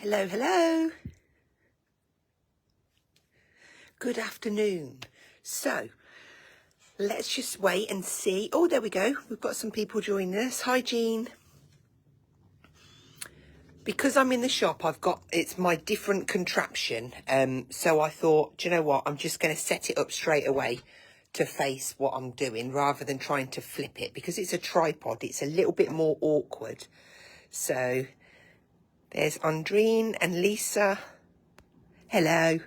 Hello, hello. Good afternoon. So, let's just wait and see. Oh, there we go. We've got some people joining us. Hi, Jean. Because I'm in the shop, it's my different contraption. So I thought, do you know what? I'm just going to set it up straight away to face what I'm doing rather than trying to flip it. Because it's a tripod, it's a little bit more awkward. So, there's Andreen and Lisa. Hello.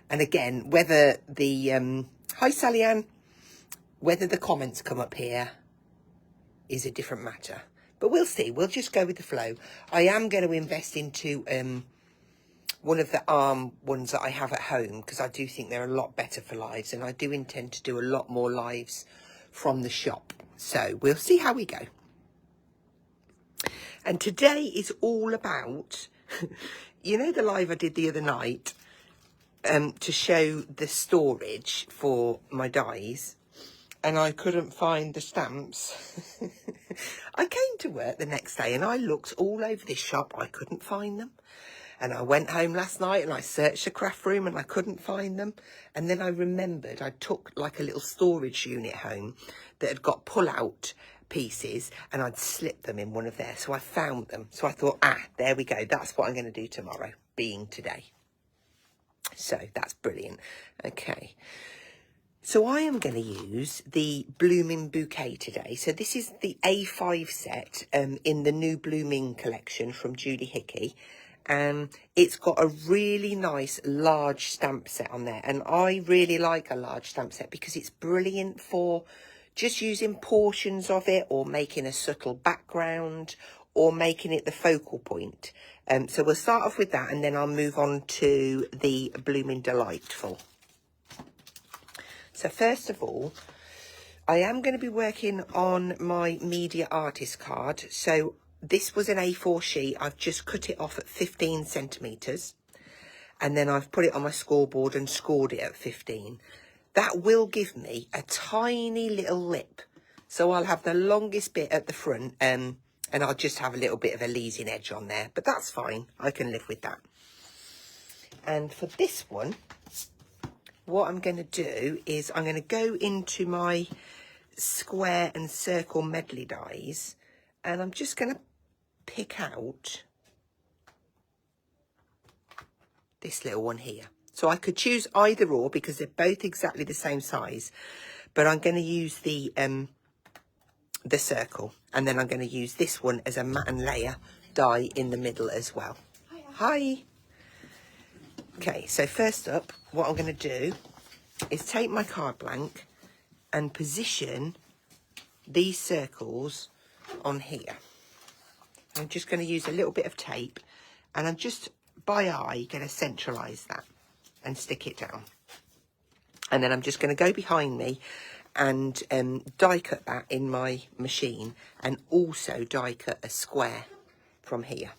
And again, whether the, hi Sally Ann, whether the comments come up here is a different matter. But we'll see, we'll just go with the flow. I am going to invest into one of the arm ones that I have at home because I do think they're a lot better for lives. And I do intend to do a lot more lives from the shop. So we'll see how we go. And today is all about, you know, the live I did the other night? To show the storage for my dies, and I couldn't find the stamps. I came to work the next day and I looked all over this shop. I couldn't find them. And I went home last night and I searched the craft room and I couldn't find them. And then I remembered I took like a little storage unit home that had got pull-out pieces and I'd slipped them in one of there. So I found them. So I thought, there we go. That's what I'm going to do tomorrow, being today. So that's brilliant. Okay. So I am going to use the Blooming Bouquet today. So this is the A5 set in the new Blooming collection from Judy Hickey. It's got a really nice large stamp set on there. And I really like a large stamp set because it's brilliant for just using portions of it or making a subtle background or making it the focal point. So we'll start off with that and then I'll move on to the Blooming Delightful. So first of all, I am going to be working on my media artist card. So this was an A4 sheet. I've just cut it off at 15 centimetres and then I've put it on my scoreboard and scored it at 15. That will give me a tiny little lip. So I'll have the longest bit at the front and I'll just have a little bit of a leasing edge on there. But that's fine. I can live with that. And for this one, what I'm going to do is I'm going to go into my square and circle medley dies. And I'm just going to pick out this little one here. So I could choose either or because they're both exactly the same size. But I'm going to use the circle, and then I'm going to use this one as a matte and layer die in the middle as well. Hiya. Hi. Okay, so first up, what I'm going to do is take my card blank and position these circles on here. I'm just going to use a little bit of tape, and I'm just by eye going to centralise that and stick it down. And then I'm just going to go behind me and die cut that in my machine and also die cut a square from here.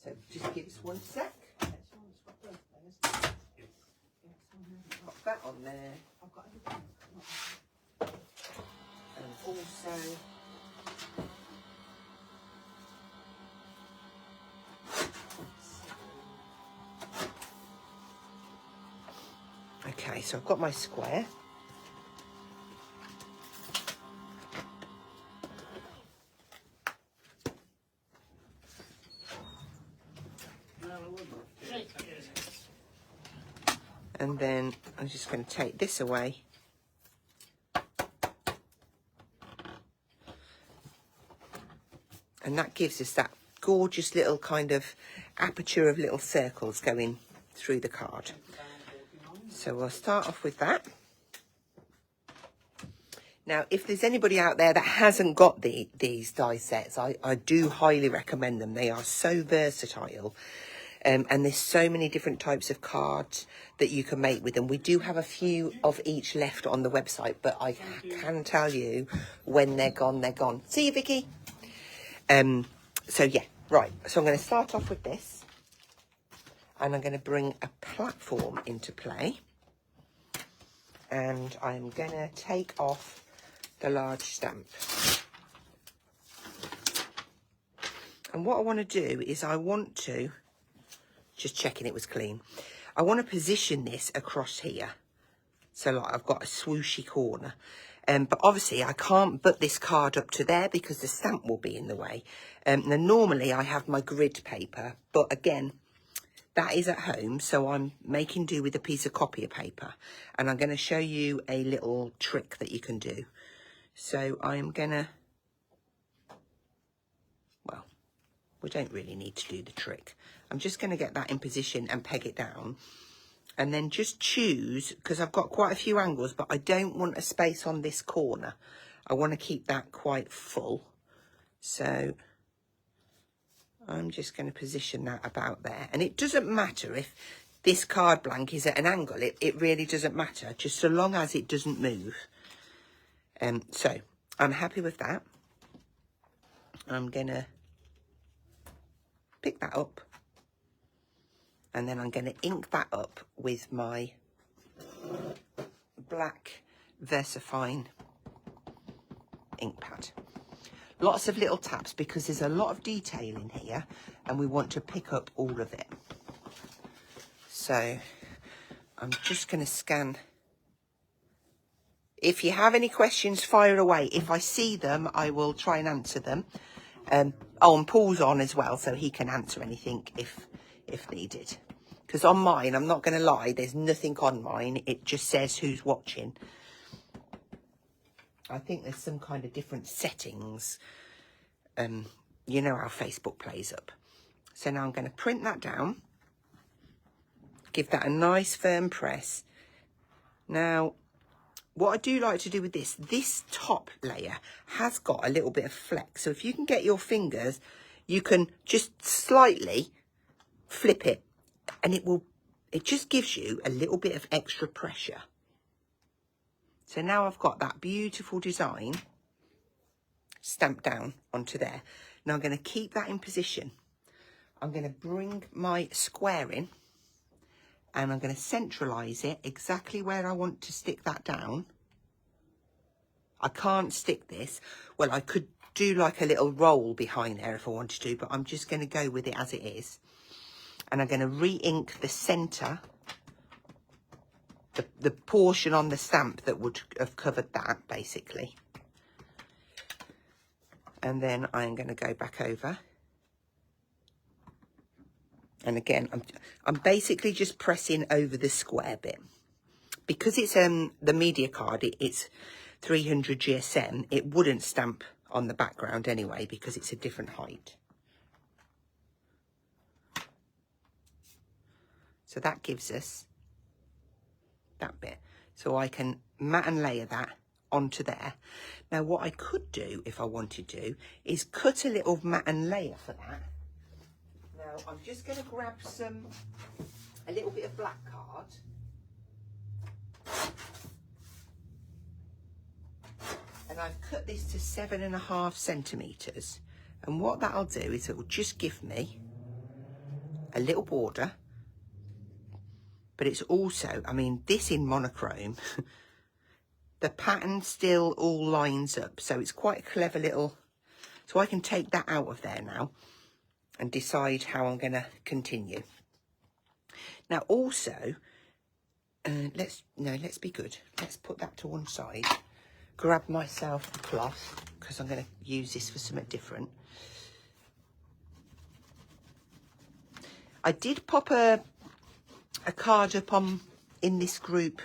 So just give us 1 sec. Pop that on there. And also okay, so I've got my square. And then I'm just going to take this away. And that gives us that gorgeous little kind of aperture of little circles going through the card. So we'll start off with that. Now, if there's anybody out there that hasn't got these die sets, I do highly recommend them. They are so versatile. And there's so many different types of cards that you can make with them. We do have a few of each left on the website, but I can tell you when they're gone, they're gone. See you, Vicky. So yeah, right. So I'm going to start off with this. And I'm going to bring a platform into play. And I'm going to take off the large stamp. And what I want to do is I want to, just checking it was clean, I want to position this across here. So like I've got a swooshy corner. But obviously I can't put this card up to there because the stamp will be in the way. Now normally I have my grid paper, but again, that is at home. So I'm making do with a piece of copier paper. And I'm going to show you a little trick that you can do. So I'm going to, well, we don't really need to do the trick. I'm just going to get that in position and peg it down. And then just choose, because I've got quite a few angles, but I don't want a space on this corner. I want to keep that quite full. So I'm just going to position that about there. And it doesn't matter if this card blank is at an angle. It really doesn't matter, just so long as it doesn't move. So I'm happy with that. I'm going to pick that up. And then I'm going to ink that up with my black VersaFine ink pad. Lots of little taps because there's a lot of detail in here and we want to pick up all of it. So I'm just going to scan. If you have any questions, fire away. If I see them, I will try and answer them. Oh, and Paul's on as well, so he can answer anything if needed. Because on mine, I'm not going to lie, there's nothing on mine. It just says who's watching. I think there's some kind of different settings. You know how Facebook plays up. So now I'm going to print that down. Give that a nice firm press. Now, what I do like to do with this top layer has got a little bit of flex. So if you can get your fingers, you can just slightly flip it. And it just gives you a little bit of extra pressure. So now I've got that beautiful design stamped down onto there. Now I'm going to keep that in position. I'm going to bring my square in and I'm going to centralise it exactly where I want to stick that down. I can't stick this. Well, I could do like a little roll behind there if I wanted to, but I'm just going to go with it as it is. And I'm going to re-ink the centre, the portion on the stamp that would have covered that, basically. And then I'm going to go back over. And again, I'm basically just pressing over the square bit. Because it's the media card, it's 300 GSM, it wouldn't stamp on the background anyway, because it's a different height. So that gives us that bit. So I can mat and layer that onto there. Now what I could do if I wanted to is cut a little mat and layer for that. Now I'm just going to grab a little bit of black card. And I've cut this to 7.5 centimetres. And what that'll do is it will just give me a little border. But it's also, I mean, this in monochrome, the pattern still all lines up. So it's quite a clever little, so I can take that out of there now and decide how I'm going to continue. Now also, let's be good. Let's put that to one side. Grab myself a cloth because I'm going to use this for something different. I did pop a card up in this group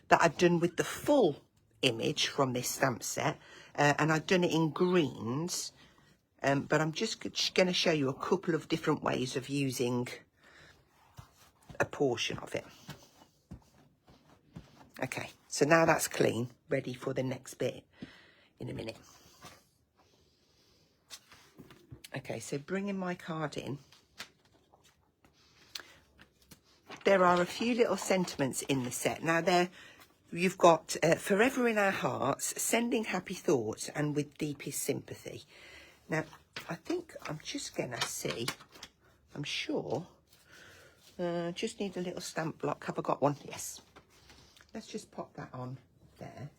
that I've done with the full image from this stamp set, and I've done it in greens, but I'm just going to show you a couple of different ways of using a portion of it. Okay, so now that's clean, ready for the next bit in a minute. Okay, so bringing my card in. There are a few little sentiments in the set. Now you've got Forever in Our Hearts, Sending Happy Thoughts, and With Deepest Sympathy. Now, I think I'm just going to see, I'm sure, just need a little stamp block. Have I got one? Yes. Let's just pop that on there.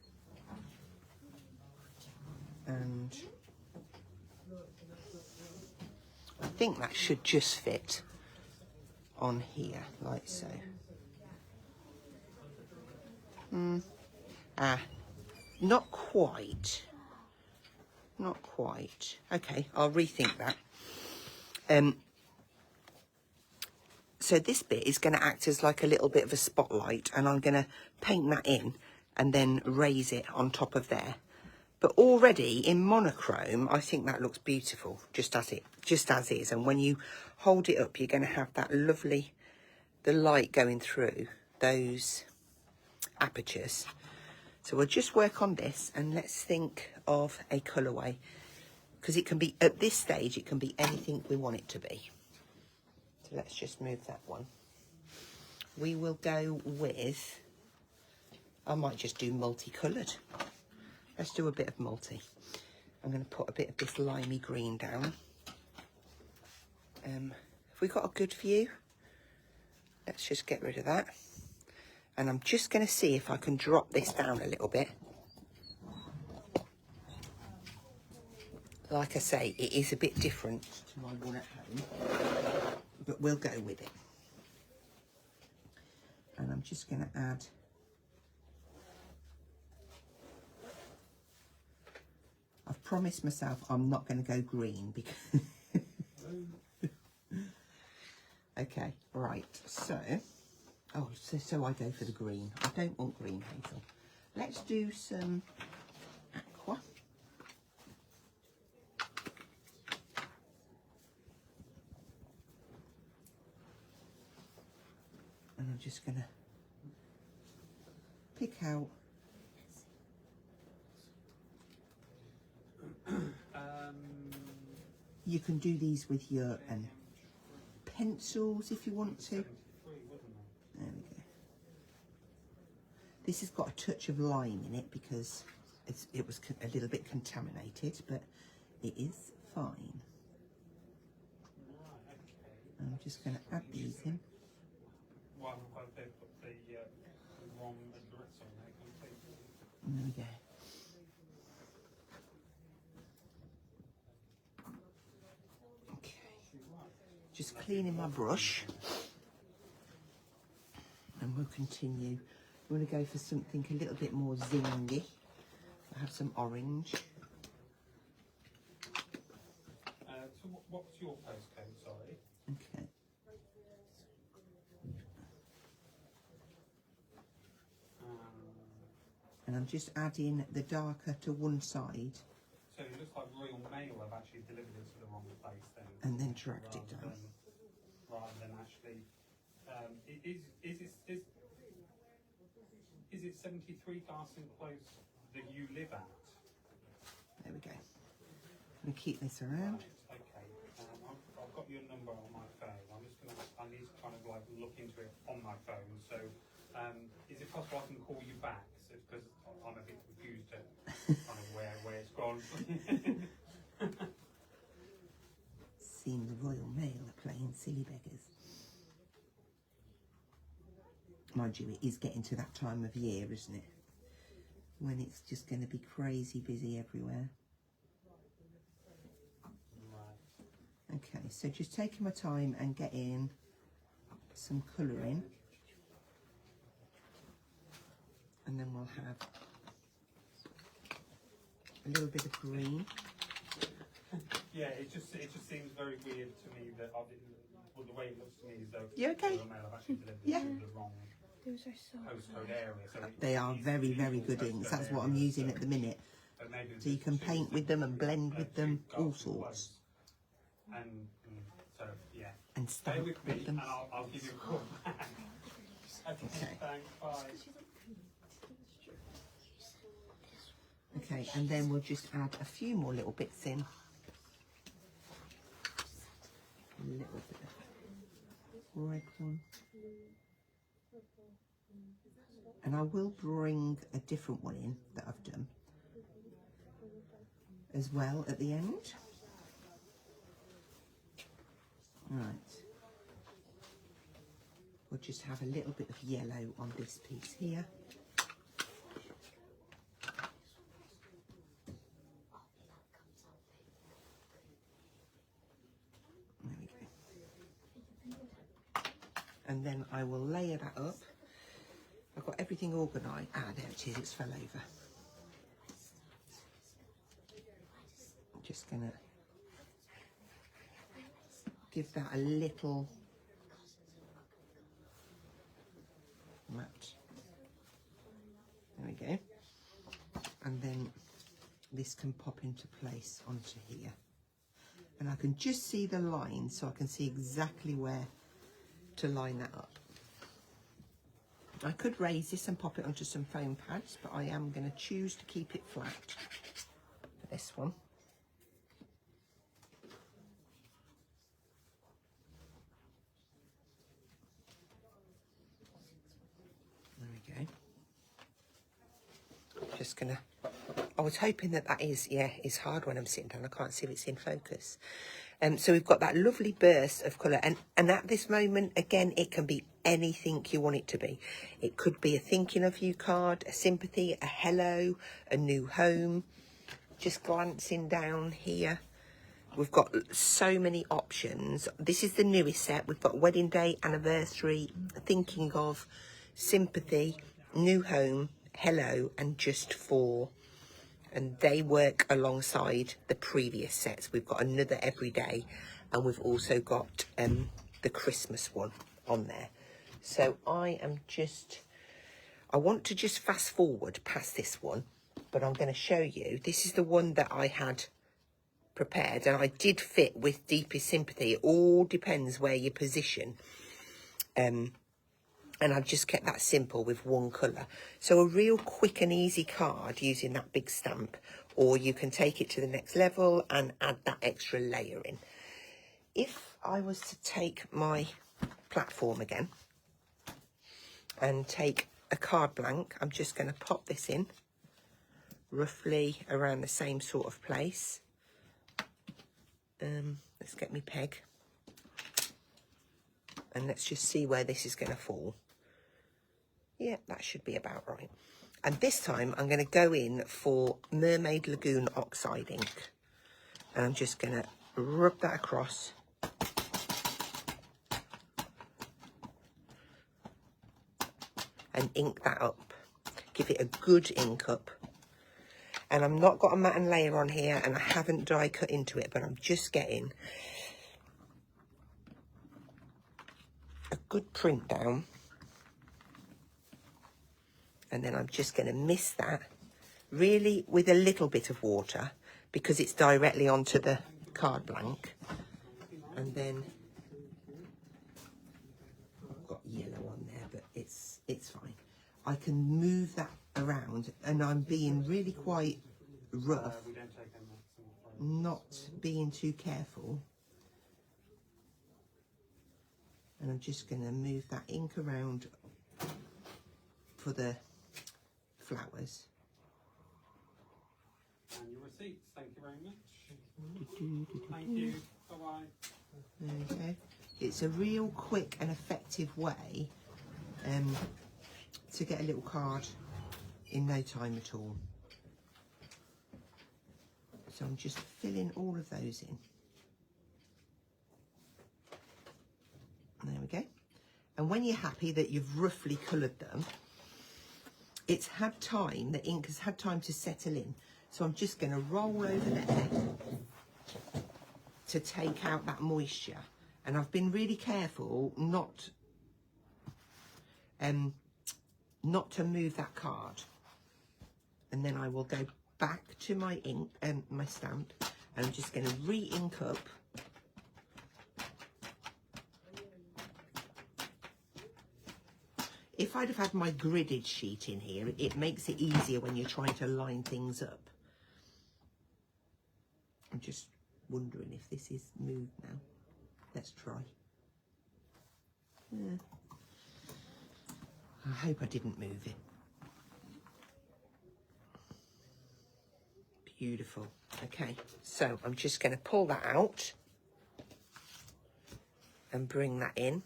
And think that should just fit on here, like so. Not quite. Not quite. Okay, I'll rethink that. So this bit is going to act as like a little bit of a spotlight, and I'm going to paint that in and then raise it on top of there. But already in monochrome, I think that looks beautiful, just as is. And when you hold it up, you're going to have that lovely, the light going through those apertures. So we'll just work on this, and let's think of a colourway, because it can be, at this stage, it can be anything we want it to be. So let's just move that one. We will go with, I might just do multicoloured. Let's do a bit of multi. I'm going to put a bit of this limey green down. Have we got a good view? Let's just get rid of that. And I'm just going to see if I can drop this down a little bit. Like I say, it is a bit different to my one at home, but we'll go with it. And I'm just going to add I've promised myself I'm not going to go green because okay, right, so so I go for the green. I don't want green, Hazel. Let's do some aqua. And I'm just going to pick out you can do these with your pencils if you want to. There we go. This has got a touch of lime in it because it was a little bit contaminated, but it is fine. I'm just going to add these in. And there we go. Okay. Just cleaning my brush. And we'll continue. We're going to go for something a little bit more zingy. I have some orange. So what's your postcode, sorry? Okay. And I'm just adding the darker to one side. So it looks like Royal Mail have actually delivered it to the wrong place then. And then dragged it down. Rather than actually, is it 73 Garson Close that you live at? There we go. I'm going to keep this around. Right, okay. I've got your number on my phone. I need to kind of like look into it on my phone. So is it possible I can call you back? Because I'm a bit confused at kind of where it's gone. Seeing the Royal Mail are playing silly beggars. Mind you, it is getting to that time of year, isn't it? When it's just going to be crazy busy everywhere. Right. Okay, so just taking my time and getting some colour in. And then we'll have a little bit of green. Yeah, it just seems very weird to me that the way it looks to me is though You okay? Royal Mail have actually delivered Yeah. to the wrong postcode area. So They are very, very good inks. That's what I'm using at the minute. So you can paint with them and blend with them, all sorts. And so, yeah. And Stay stamp with me with them. and I'll give you a call back. Okay. Thanks, bye. Okay, and then we'll just add a few more little bits in. A little bit of red one. And I will bring a different one in that I've done as well at the end. Right. We'll just have a little bit of yellow on this piece here. There And then I will layer that up. I've got everything organised. Ah, there it is, it's fell over. I'm just going to give that a little mat. There we go. And then this can pop into place onto here. And I can just see the line, so I can see exactly where to line that up. I could raise this and pop it onto some foam pads, but I am going to choose to keep it flat for this one. There we go. Just gonna, I was hoping that is hard when I'm sitting down. I can't see if it's in focus. So we've got that lovely burst of colour, and at this moment, again, it can be anything you want it to be. It could be a thinking of you card, a sympathy, a hello, a new home. Just glancing down here, we've got so many options. This is the newest set. We've got wedding day, anniversary, thinking of, sympathy, new home, hello, and just for. And they work alongside the previous sets. We've got another everyday, and we've also got the Christmas one on there. So I want to just fast forward past this one, but I'm going to show you. This is the one that I had prepared, and I did fit with deepest sympathy. It all depends where you position. And I've just kept that simple with one colour. So a real quick and easy card using that big stamp, or you can take it to the next level and add that extra layer in. If I was to take my platform again and take a card blank, I'm just going to pop this in roughly around the same sort of place. Let's get me peg. And let's just see where this is going to fall. Yeah, that should be about right. And this time I'm going to go in for Mermaid Lagoon Oxide ink. And I'm just going to rub that across. And ink that up. Give it a good ink up. And I've not got a matte and layer on here, and I haven't die cut into it, but I'm just getting a good print down. And then I'm just going to mist that really with a little bit of water, because it's directly onto the card blank. And then I've got yellow on there, but it's fine. I can move that around, and I'm being really quite rough, not being too careful. And I'm just going to move that ink around for the flowers. And your receipts, thank you very much. Thank you, bye-bye. There we go. It's a real quick and effective way to get a little card in no time at all. So I'm just filling all of those in. There we go. And when you're happy that you've roughly coloured them, it's had time, the ink has had time to settle in. So I'm just going to roll over there to take out that moisture. And I've been really careful not to move that card. And then I will go back to my ink, my stamp, and I'm just going to re-ink up. If I'd have had my gridded sheet in here, it makes it easier when you're trying to line things up. I'm just wondering if this is moved now. Let's try. Yeah. I hope I didn't move it. Beautiful. Okay, so I'm just going to pull that out and bring that in.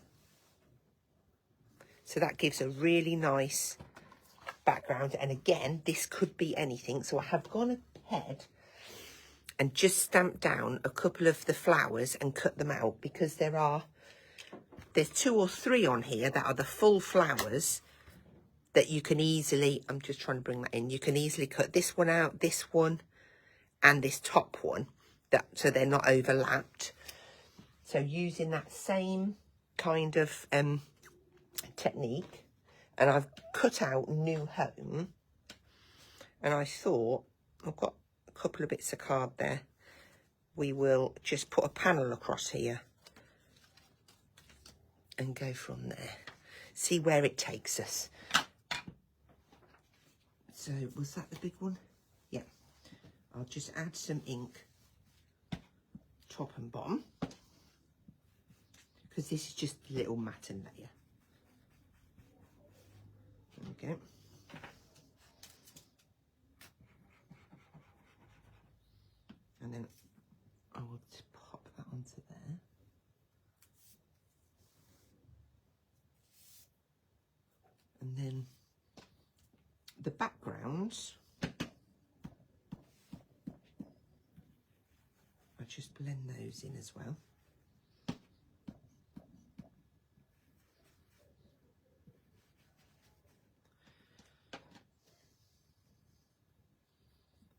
So that gives a really nice background. And again, this could be anything. So I have gone ahead and just stamped down a couple of the flowers and cut them out, because there are there's 2 or 3 on here that are the full flowers that you can easily, I'm just trying to bring that in, you can easily cut this one out, this one, and this top one, so they're not overlapped. So using that same kind of technique, and I've cut out New Home, and I thought, I've got a couple of bits of card there, we will just put a panel across here and go from there. See where it takes us. So, was that the big one? Yeah. I'll just add some ink top and bottom, because this is just a little matte layer. There we go. And then I will just pop that onto there. And then the backgrounds, I just blend those in as well.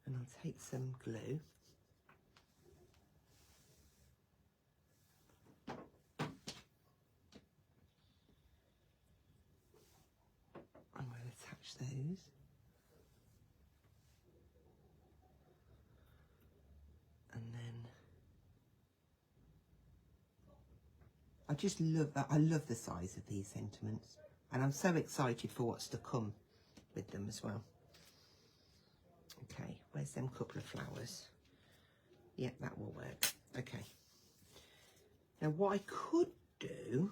And I'll take some glue. I'm going to attach those. And then I just love that. I love the size of these sentiments, and I'm so excited for what's to come with them as well. Okay, where's them couple of flowers? Yeah, that will work. Okay. Now what I could do,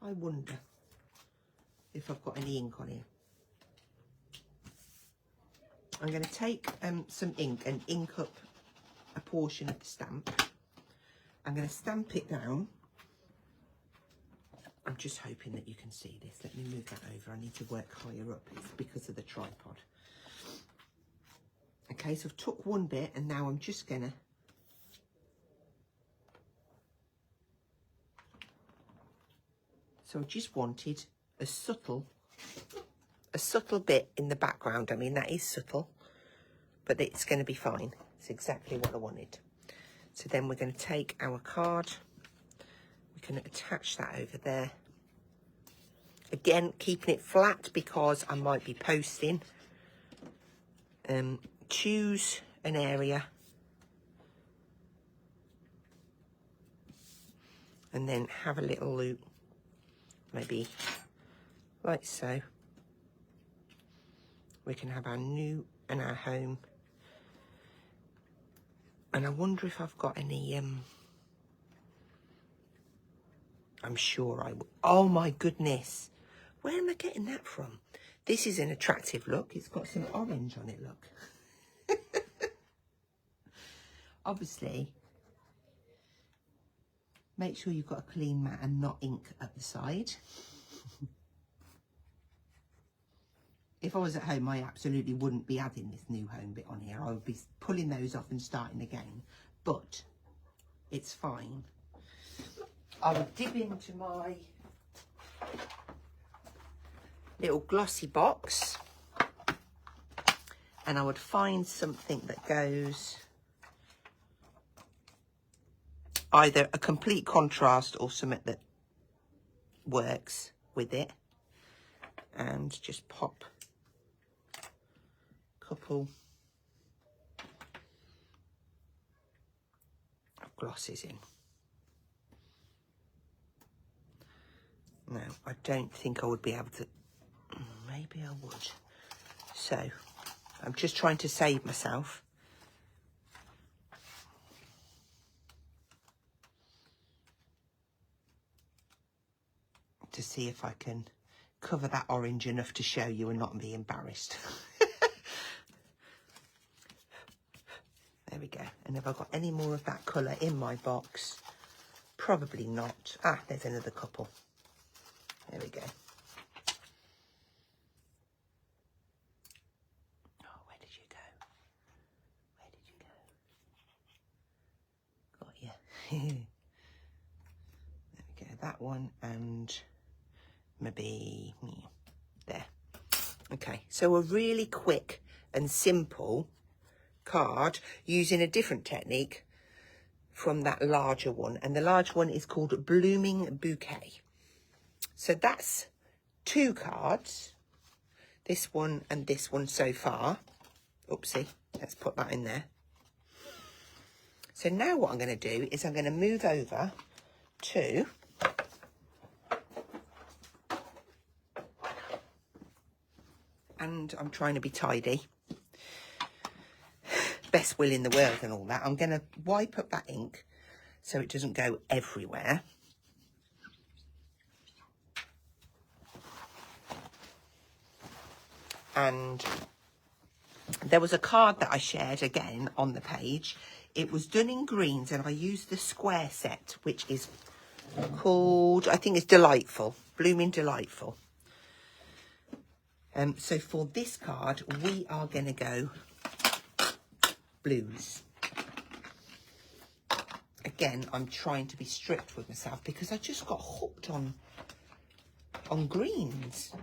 I wonder if I've got any ink on here. I'm going to take some ink and ink up a portion of the stamp. I'm going to stamp it down. I'm just hoping that you can see this. Let me move that over. I need to work higher up. It's because of the tripod. Okay, so I've took one bit and now I'm just going to I just wanted a subtle bit in the background. I mean, that is subtle, but it's going to be fine. It's exactly what I wanted. So then we're going to take our card. We can attach that over there. Again, keeping it flat because I might be posting. Choose an area. And then have a little loop. Maybe like so. We can have our new and our home. And I wonder if I've got any, I'm sure I will. Oh my goodness. Where am I getting that from? This is an attractive look. It's got some orange on it, look. Obviously, make sure you've got a clean mat and not ink at the side. If I was at home, I absolutely wouldn't be adding this New Home bit on here. I would be pulling those off and starting again. But it's fine. I would dip into my little glossy box and I would find something that goes either a complete contrast or something that works with it, and just pop a couple of glosses in. Now, I don't think I would be able to, maybe I would. So, I'm just trying to save myself. To see if I can cover that orange enough to show you and not be embarrassed. There we go. And have I got any more of that colour in my box? Probably not. Ah, there's another couple. There we go. Oh, where did you go? Where did you go? Got you. that one and maybe there. Okay, so a really quick and simple card using a different technique from that larger one, and the large one is called Blooming Bouquet. So that's 2 cards, this one and this one so far. Oopsie, let's put that in there. So now what I'm going to do is I'm going to move over to and I'm trying to be tidy, best will in the world and all that. I'm going to wipe up that ink so it doesn't go everywhere. And there was a card that I shared again on the page. It was done in greens and I used the square set, which is called, I think it's Delightful, Blooming Delightful. So for this card, we are going to go blues. Again, I'm trying to be strict with myself because I just got hooked on greens.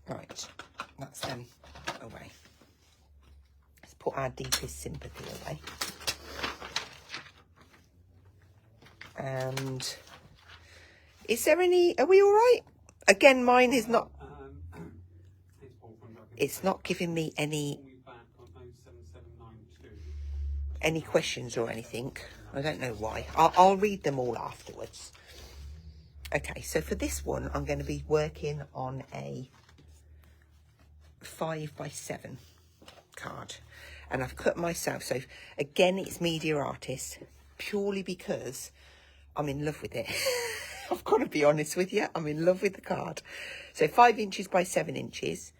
Right, that's them away. Let's put our deepest sympathy away. And is there any, are we all right? Again, mine is not, it's not giving me any questions or anything. I don't know why. I'll read them all afterwards. Okay, so for this one, I'm going to be working on a 5x7 card. And I've cut myself. So again, it's Media Artist, purely because I'm in love with it. I've got to be honest with you. I'm in love with the card. So 5 inches by 7 inches,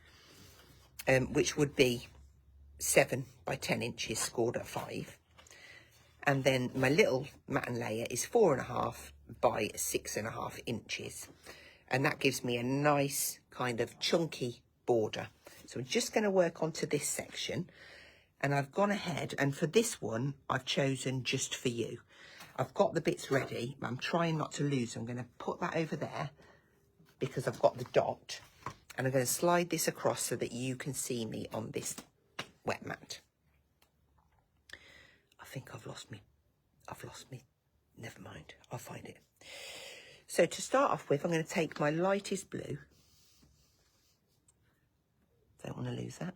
which would be 7 by 10 inches scored at 5. And then my little matten layer is 4.5 by 6.5 inches. And that gives me a nice kind of chunky border. So I'm just going to work onto this section. And I've gone ahead, and for this one, I've chosen Just For You. I've got the bits ready, but I'm trying not to lose. I'm going to put that over there because I've got the dot. And I'm going to slide this across so that you can see me on this wet mat. I think I've lost me. Never mind, I'll find it. So to start off with, I'm going to take my lightest blue. Don't want to lose that.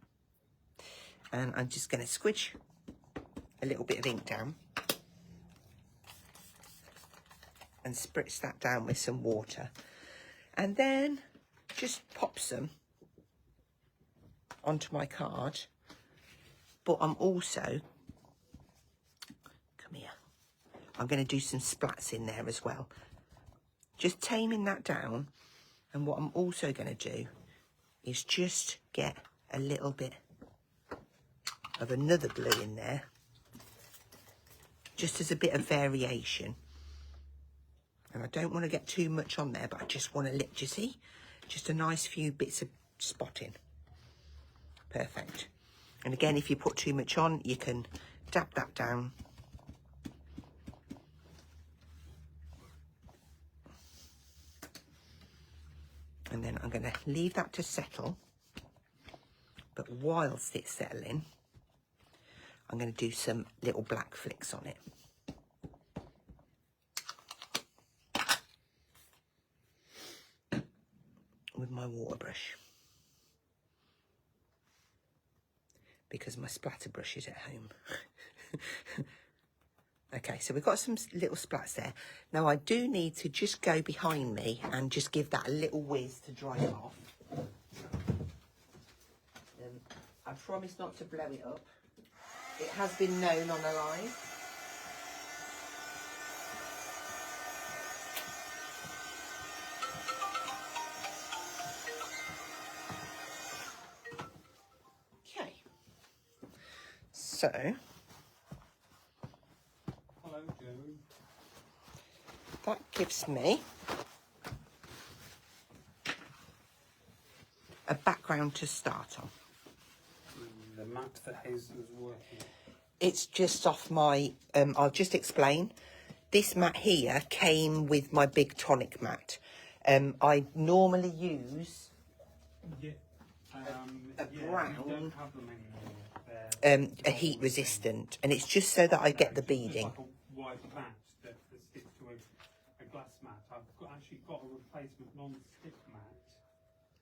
And I'm just going to squidge a little bit of ink down and spritz that down with some water. And then just pop some onto my card. But I'm also, come here, I'm going to do some splats in there as well. Just taming that down. And what I'm also going to do is just get a little bit of another blue in there, just as a bit of variation. And I don't want to get too much on there, but I just want to do you see? Just a nice few bits of spotting. Perfect. And again, if you put too much on, you can dab that down. And then I'm going to leave that to settle. But whilst it's settling, I'm going to do some little black flicks on it. With my water brush. Because my splatter brush is at home. Okay, so we've got some little splats there. Now I do need to just go behind me and just give that a little whiz to dry it off. I promise not to blow it up. It has been known on a live. Okay. So. Hello, Joe. That gives me a background to start on. The mat that Hazel was working. It's just off my, I'll just explain. This mat here came with my big tonic mat. I normally use Yeah. a brown, We don't have them anymore. a heat resistant, and it's just so that I get the beading. Like a white mat that sticks to a glass mat. Actually got a replacement non-stick mat.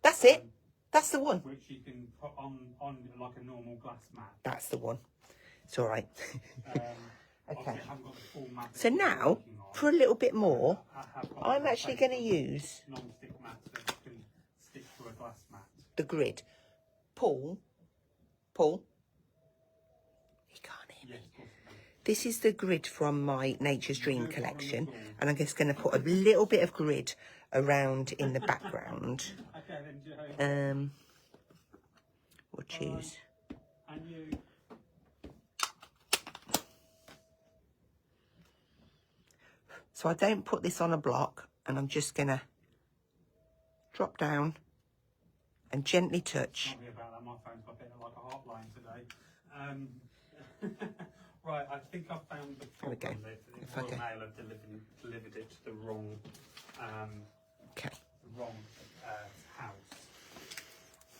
That's it. That's the one. Which you can put on like a normal glass mat. That's the one. It's all right. Okay. I haven't got the full mat So now, for a little bit more, I'm actually going to use non-stick mats that can stick to a glass mat. the grid. Paul, he can't hear me. Yes, This is the grid from my Nature's Dream collection, and I'm just going to put a little bit of grid around in the background. Okay then, Joe. We'll choose. And you. So I don't put this on a block, and I'm just going to drop down and gently touch. Sorry about that, my phone's got a bit like a hotline today. Right, I think I found the problem. There we go. The Royal Mail have delivered it to the wrong, Okay. house.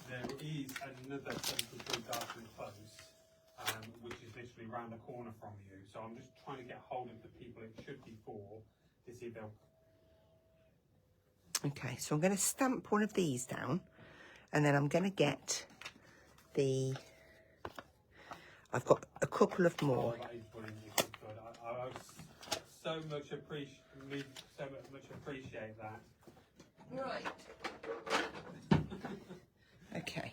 There is another 73 Dartford Close, which is literally round the corner from you. So I'm just trying to get hold of the people it should be for to see if they'll. Okay, so I'm going to stamp one of these down, and then I'm going to get the. I've got a couple of more. Oh, that is brilliant. If you could. I so much appreciate that. Right. Okay.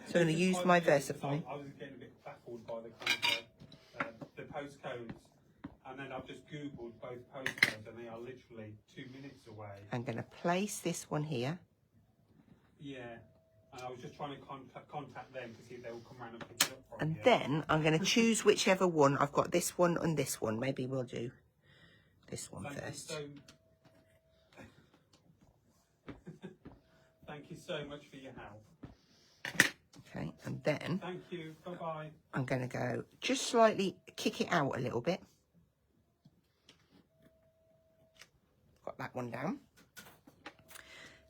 So I'm going to use my Versify. I was getting a bit baffled by the kind of the postcodes, and then I've just googled both postcodes, and they are literally 2 minutes away. I'm going to place this one here. Yeah, and I was just trying to contact them to see if they will come around and pick it up from And you. then I'm going to choose whichever one. I've got this one and this one. Maybe we'll do this one first. Thank you so much for your help. Okay, and then Thank you. Bye-bye. I'm going to go just slightly kick it out a little bit. Got that one down.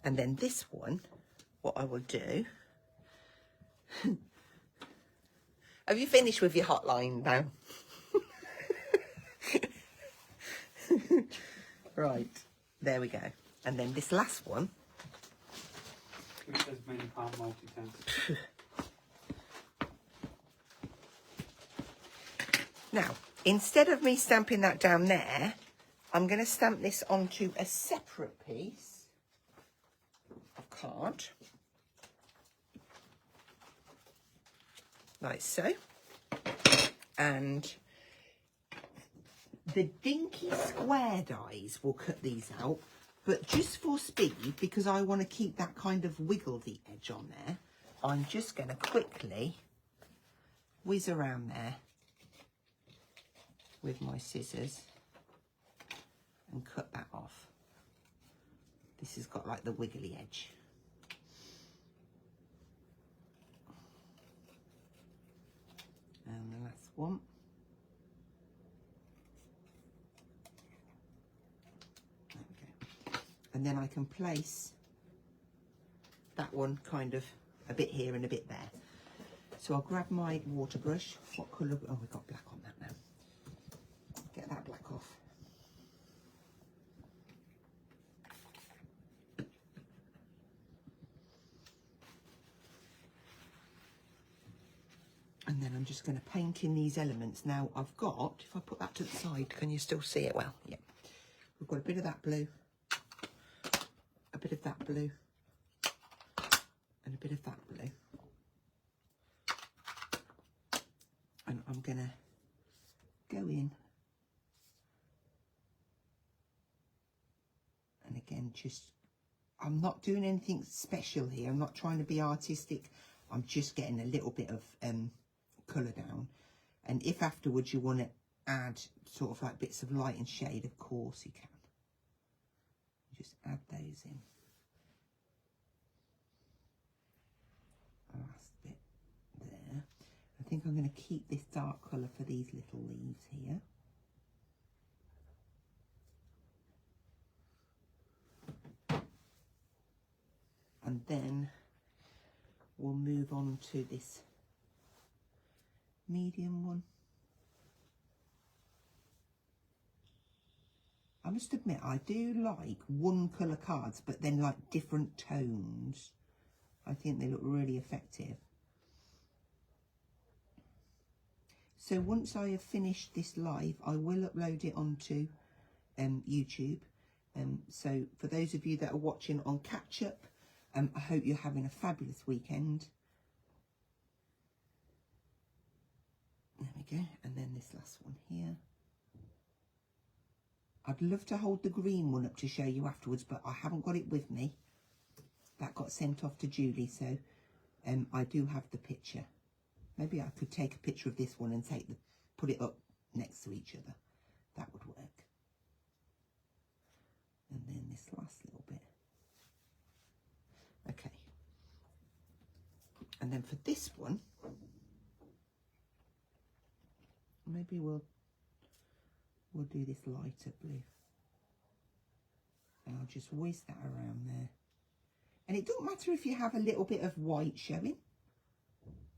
And then this one, what I will do... Have you finished with your hotline now? Right, there we go. And then this last one... It says men can't multitask. Now, instead of me stamping that down there, I'm going to stamp this onto a separate piece of card. Like so. And the dinky square dies will cut these out, but just for speed, because I want to keep that kind of wiggle the edge on there, I'm just going to quickly whiz around there with my scissors and cut that off. This has got like the wiggly edge. And the last one. There we go. And then I can place that one kind of a bit here and a bit there. So I'll grab my water brush. What colour? Oh, we've got black on that now. Get that black off. And then I'm just going to paint in these elements. Now I've got, if I put that to the side, can you still see it well? Yeah. We've got a bit of that blue, a bit of that blue, and a bit of that blue. And I'm going to go in. And again, just, I'm not doing anything special here. I'm not trying to be artistic. I'm just getting a little bit of colour down. And if afterwards you want to add sort of like bits of light and shade, of course you can. Just add those in. Last bit there. I think I'm going to keep this dark colour for these little leaves here. And then we'll move on to this medium one. I must admit, I do like one colour cards, but then like different tones. I think they look really effective. So once I have finished this live, I will upload it onto YouTube. So for those of you that are watching on catch up, I hope you're having a fabulous weekend. There we go. And then this last one here. I'd love to hold the green one up to show you afterwards, but I haven't got it with me. That got sent off to Julie, so I do have the picture. Maybe I could take a picture of this one and put it up next to each other. That would work. And then this last little bit. Okay. And then for this one, maybe we'll do this lighter blue. And I'll just whiz that around there. And it doesn't matter if you have a little bit of white showing.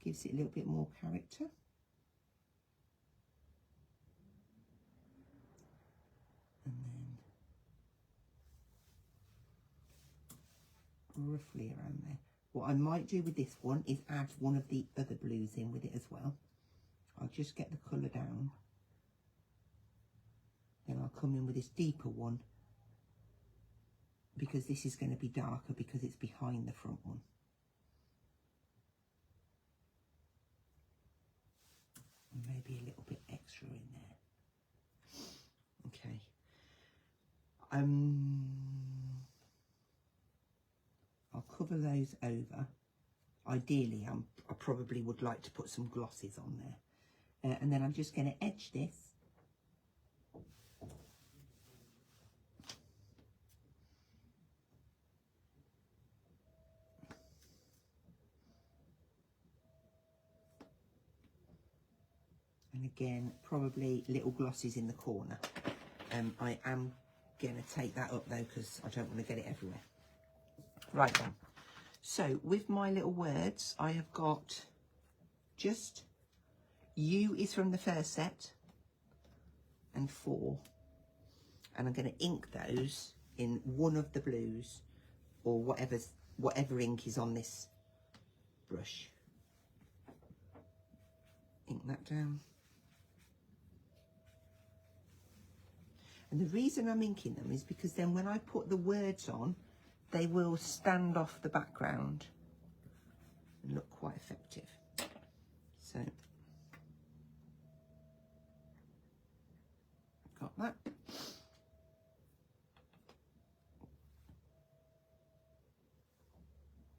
Gives it a little bit more character. And then roughly around there. What I might do with this one is add one of the other blues in with it as well. I'll just get the colour down. Then I'll come in with this deeper one, because this is going to be darker because it's behind the front one. And maybe a little bit extra in there. Okay. I'll cover those over. Ideally, I probably would like to put some glosses on there. And then I'm just going to edge this. And again, probably little glosses in the corner. I am going to take that up though, because I don't want to get it everywhere. Right then. So with my little words, I have got just you is from the first set and 4. And I'm going to ink those in one of the blues or whatever ink is on this brush. Ink that down. And the reason I'm inking them is because then when I put the words on, they will stand off the background and look quite effective. So, got that.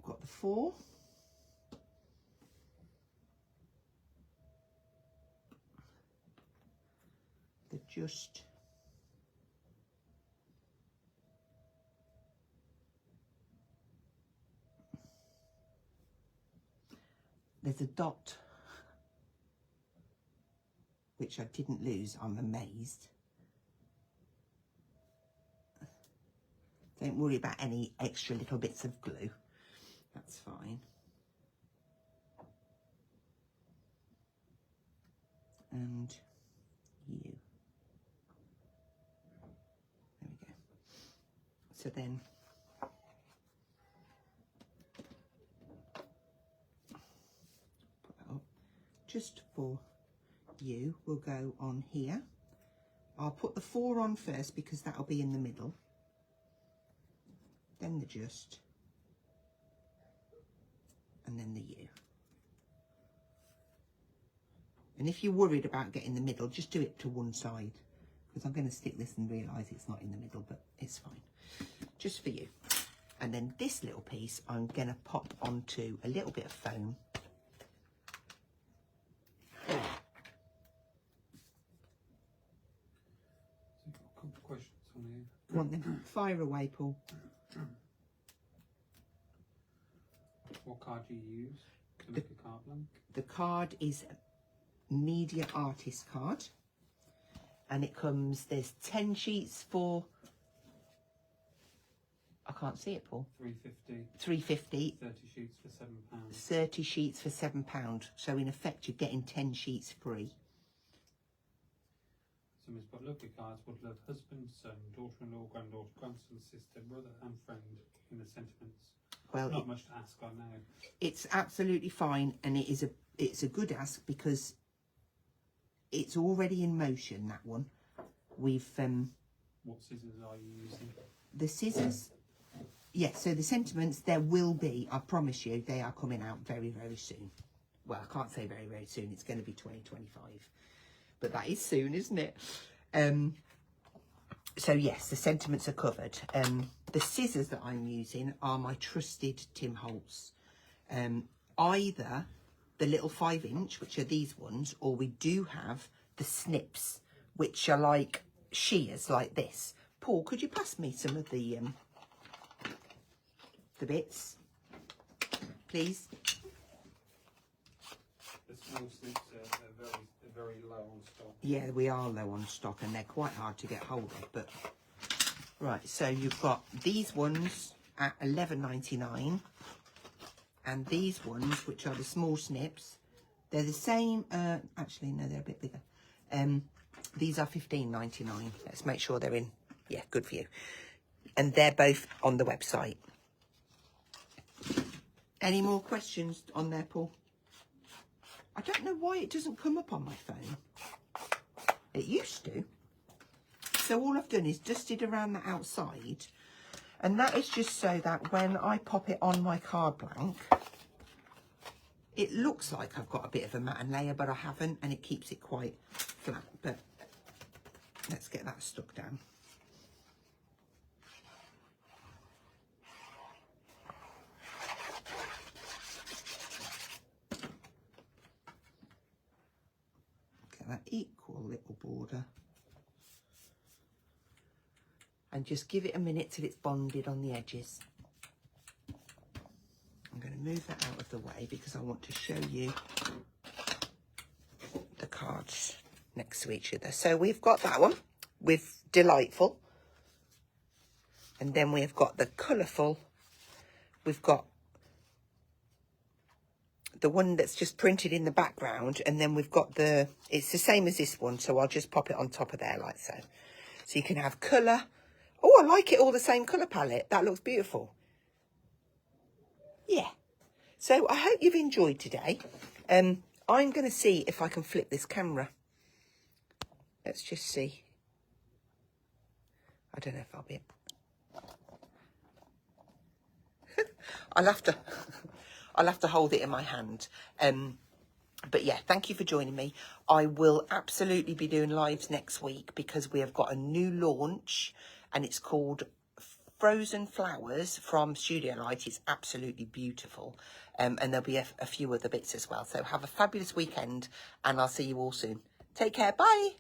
Got the 4. They're just there's a dot which I didn't lose. I'm amazed. Don't worry about any extra little bits of glue. That's fine. And you. There we go. So then put that up. Just for you, we'll go on here. I'll put the 4 on first because that'll be in the middle. Then the just. And then the you. And if you're worried about getting the middle, just do it to one side, because I'm going to stick this and realise it's not in the middle, but it's fine. Just for you. And then this little piece I'm going to pop onto a little bit of foam. So you've got a couple of questions on here. Want them? Fire away, Paul. What card do you use to make a card blank? The card is Media Artist card, and it comes, there's 10 sheets for I can't see it, Paul. £3.50. £3.50. 30 sheets for £7. 30 sheets for £7. So in effect, you're getting 10 sheets free. Somebody's got lovely cards. Would love husband, son, daughter-in-law, granddaughter, grandson, sister, brother and friend in the sentiments. Well, not much to ask, I know. It's absolutely fine, and it's a good ask because it's already in motion, that one. We've What scissors are you using? the scissors. Yes, so the sentiments, there will be, I promise you, they are coming out very, very soon. Well, I can't say very, very soon. It's going to be 2025. But that is soon, isn't it? So, yes, the sentiments are covered. The scissors that I'm using are my trusted Tim Holtz. Either the little 5-inch, which are these ones, or we do have the snips, which are like shears like this. Paul, could you pass me some of the bits, please? The small snips are very low on stock. Yeah, we are low on stock, and they're quite hard to get hold of. But right, so you've got these ones at $11.99, and these ones, which are the small snips, they're the same. Actually, no, they're a bit bigger. These are $15.99. Let's make sure they're in. Yeah, good for you. And they're both on the website. Any more questions on there, Paul? I don't know why it doesn't come up on my phone. It used to. So all I've done is dusted around the outside. And that is just so that when I pop it on my card blank, it looks like I've got a bit of a matte layer, but I haven't. And it keeps it quite flat. But let's get that stuck down. That equal little border, and just give it a minute till it's bonded on the edges. I'm going to move that out of the way because I want to show you the cards next to each other. So we've got that one with Delightful, and then we've got the colourful. We've got the one that's just printed in the background, and then we've got it's the same as this one, so I'll just pop it on top of there like so. So you can have colour. Oh, I like it all the same colour palette. That looks beautiful. Yeah. So I hope you've enjoyed today. I'm going to see if I can flip this camera. Let's just see. I don't know if I'll be... I'll have to hold it in my hand. But yeah, thank you for joining me. I will absolutely be doing lives next week because we have got a new launch, and it's called Frozen Flowers from Studio Light. It's absolutely beautiful. And there'll be a few other bits as well. So have a fabulous weekend, and I'll see you all soon. Take care. Bye.